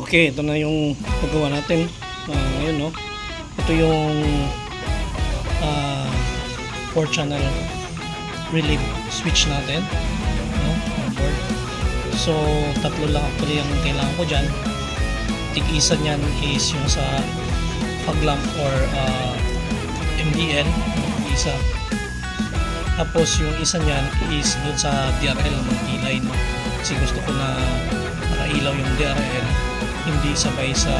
Okay, ito na yung paggawa natin ngayon, no? Ito yung 4 channel relay switch natin, no? Board. So tatlo lang actually ang kailangan ko dyan. Tig-isa nyan is yung sa fog lamp or MDL, isa. Tapos yung isa nyan is dun sa DRL ng kilay, no? Kasi gusto ko na nakailaw yung DRL, hindi sabay sa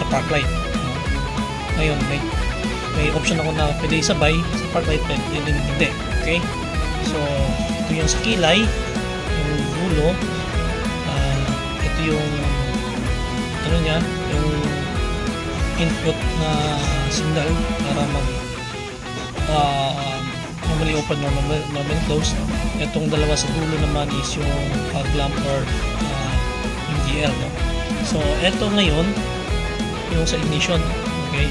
park light, no? Ngayon may option ako na pwede isabay sa park light, pwede hindi. Okay, so ito yung sa kilay, yung dulo, ito yung ano niya, yung input na signal para mag normally open, normally closed. Itong dalawa sa dulo naman is yung fog lamp or MDL, no? So ito ngayon yung sa ignition. Okay,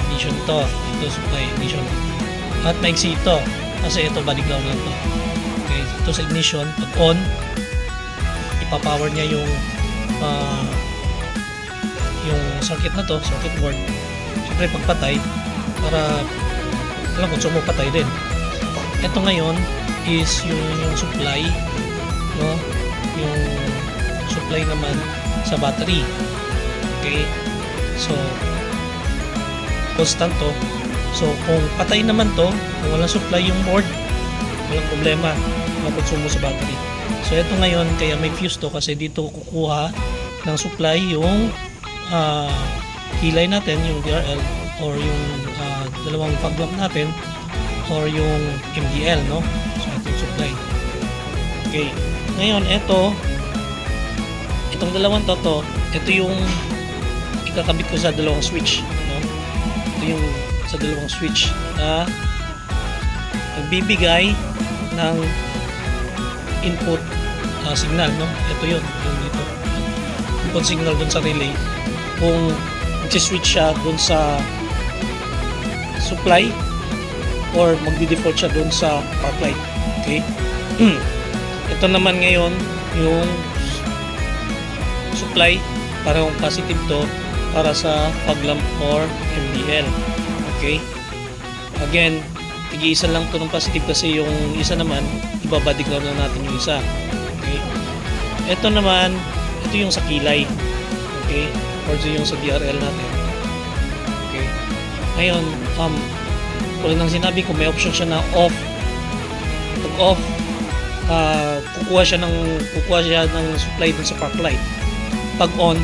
ignition to, ito supply ignition, at maiksi ito kasi ito body ground lang to. Okay, ito sa ignition, pag on ipapower niya yung circuit na to, circuit board. Siyempre pagpatay, para alam kung sumo patay din. Ito ngayon is yung supply, no? Yung supply naman sa battery. Okay, so constant to. So kung patay naman to, kung walang supply yung board, walang problema, makonsumo sa battery. So ito ngayon, kaya may fuse to kasi dito kukuha ng supply yung kilay natin, yung DRL or yung dalawang fog lamp natin or yung MDL, no? So ito yung supply. Okay, ngayon itong dalawang to, ito yung ikakabit ko sa dalawang switch, no? Ito yung sa dalawang switch na nagbibigay ng input signal, no? Ito yun, yung dito input signal dun sa relay kung mag-switch siya dun sa supply or magdi-default siya dun sa park light. Okay, ito naman ngayon yung supply, parang positive to para sa fog lamp or MDL. Okay, again, tig-isa lang to ng positive kasi yung isa naman ibabody ground lang natin yung isa. Okay, ito naman, ito yung sa kilay. Okay, or yung sa DRL natin. Okay, ngayon tulad ng sinabi ko, may option siya na off. Pag off, kukuha siya ng supply dun sa park light. Pag on,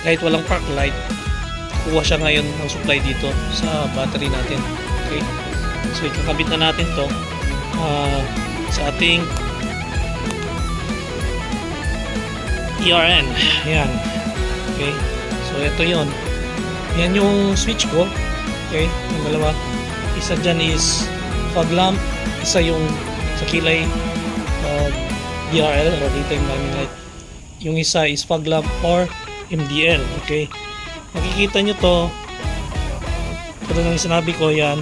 kahit walang park light, kukuha siya ngayon ng supply dito sa battery natin. Okay, so ikakabit na natin to sa ating ERN. Yan. Okay, so ito yon. Yan yung switch ko. Okay, yung dalawa. Isa dyan is fog lamp, isa yung sa kilay DRL or daytime running light. Yung isa is fog lamp or MDL. Okay, makikita nyo to, ito nang sinabi ko, yan,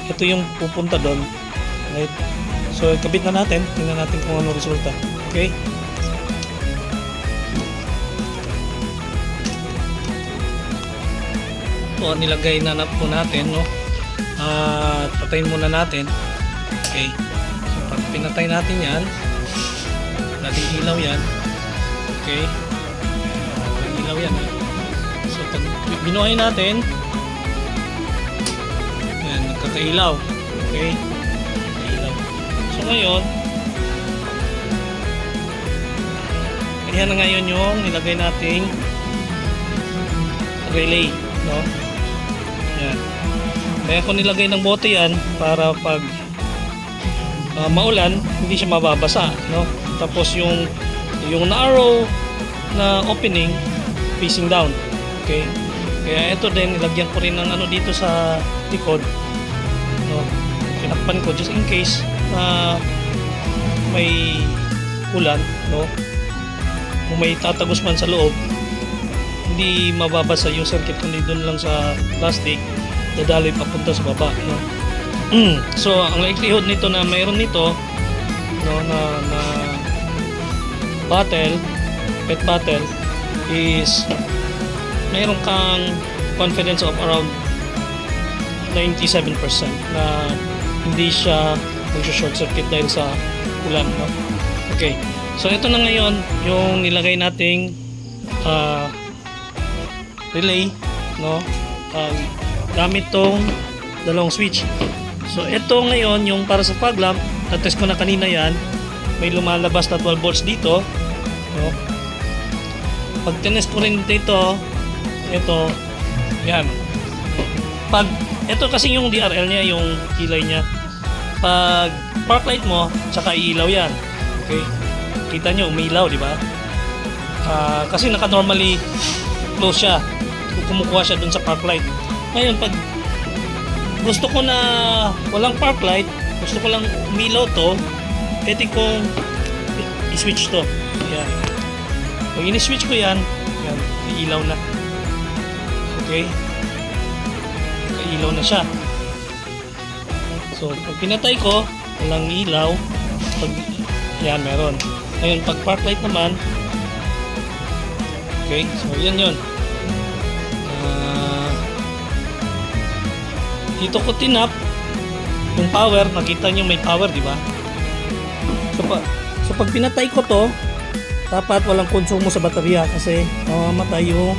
ito yung pupunta doon, right? So kabit na natin, tingnan natin kung ano resulta. Okay, ito nilagay na po natin, no? Patayin muna natin. Okay, so pag pinatay natin yan, natin ilaw yan. Okay, ilaw yan, eh. So pag binuhay natin, yan, nagkakailaw. Okay, nagkakailaw. So ngayon, yan na ngayon yung nilagay nating relay, no? Yan. Kaya ko nilagay ng bote yan para pag maulan, hindi siya mababasa, no? Tapos yung narrow na opening facing down. Okay, kaya ito din nilagyan ko rin ng ano dito sa likod, no? Pinakpan ko just in case na may ulan, no? Kung may tatagos man sa loob, hindi mababasa yung circuit kundi doon lang sa plastic, dadaloy papunta sa baba, no? So ang likelihood nito na mayroon nito, no, na bottle pet bottle is mayroon kang confidence of around 97% na hindi siya mag-short circuit dahil sa ulan, no? Okay, so ito na ngayon yung nilagay nating relay, no? Gamit tong dalawang switch. So ito ngayon yung para sa fog lamp, na-test ko na kanina yan, may lumalabas na 12 volts dito, no? Pag tinest ko rin dito, ito, yan. Pag ito kasi yung DRL niya, yung kilay niya. Pag park light mo, tsaka ilaw yan. Okay? Kita nyo, umilaw, di ba? Kasi naka-normally close siya. Kumukuha siya dun sa park light. Ngayon, pag gusto ko na walang park light, gusto ko lang umilaw to, pwede kong i-switch to. Yan. Pag ini-switch ko yan, yan, iilaw na. Okay? Ilaw na siya. So, pag pinatay ko, walang ilaw. Pag, yan, meron. Ngayon, pag park light naman, okay, so yan yun. Dito ko tinap yung power, nakita nyo may power, di ba? So, pag pinatay ko to, dapat walang konsumo sa baterya kasi mamamatay yung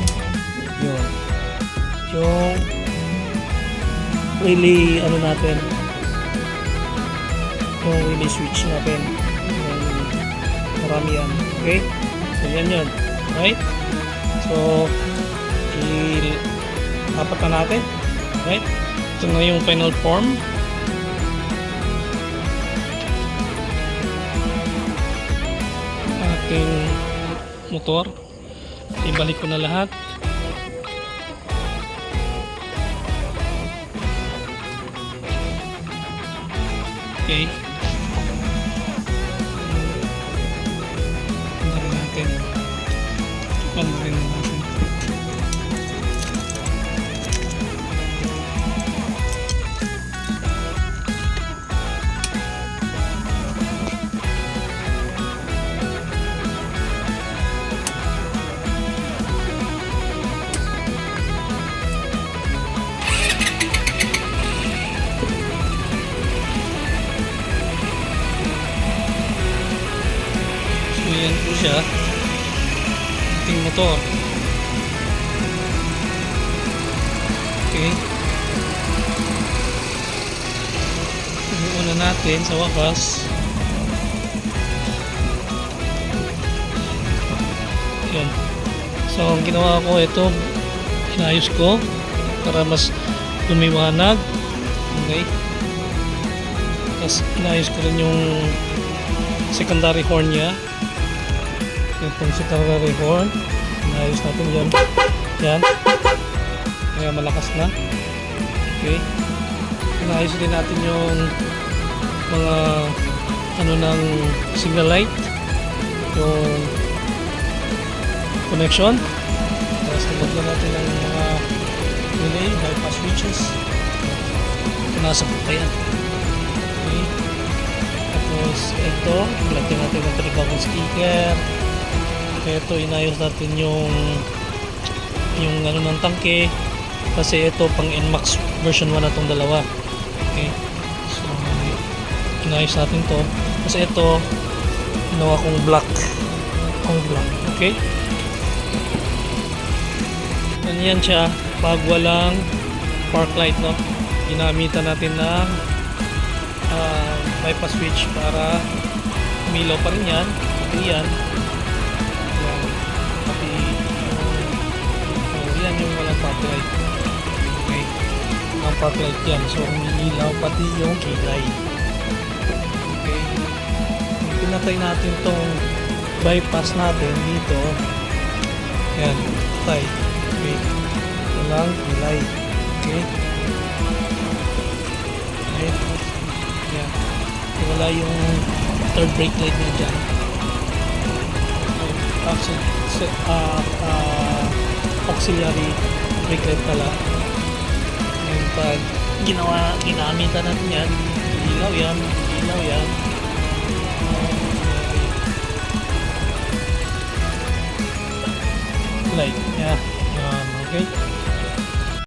relay ano natin, yung relay switch natin, yung marami yan. Okay, so yan yun, right? So apat na natin, right? Ito na yung final form. Ating motor, ibalik ko na lahat. Okay. Tingnan natin. Panoorin natin. Ayan po siya, ating motor. Okay, inuuna natin sa wakas. Ayan. So ang ginawa ko, ito inayos ko para mas lumiwanag. Okay, tapos inayos ko rin yung secondary horn niya. Itong secondary horn, inayos natin yan. Yan, kaya malakas na. Okay, inayos din natin yung mga ano ng signal light, yung connection. Tapos nilagyan natin ng mga relay, bypass switches. Ito nasa buka yan. Okay, tapos ito nilagyan natin ng panibagong sticker. Ito inayos natin yung ano ng tangke kasi ito pang NMAX version 1 na itong dalawa. Okay, so inayos natin to kasi ito ginawa kong black. Okay, ganyan siya pag walang park light, no? Ginamitan natin ng bypass switch para umilaw pa rin yan. Pati yan, yan yung walang park light. Okay, walang park light yan, so umiilaw pati yung kilay. Okay, pinatay natin tong bypass natin dito. Yan, patay. Okay, walang kilay. Okay, okay, yan, wala yung third brake light niya dyan. Auxiliary brake light pala. Ngayon pag ginamitan natin yan, ilaw yan. light. Yeah. Yan. Okay.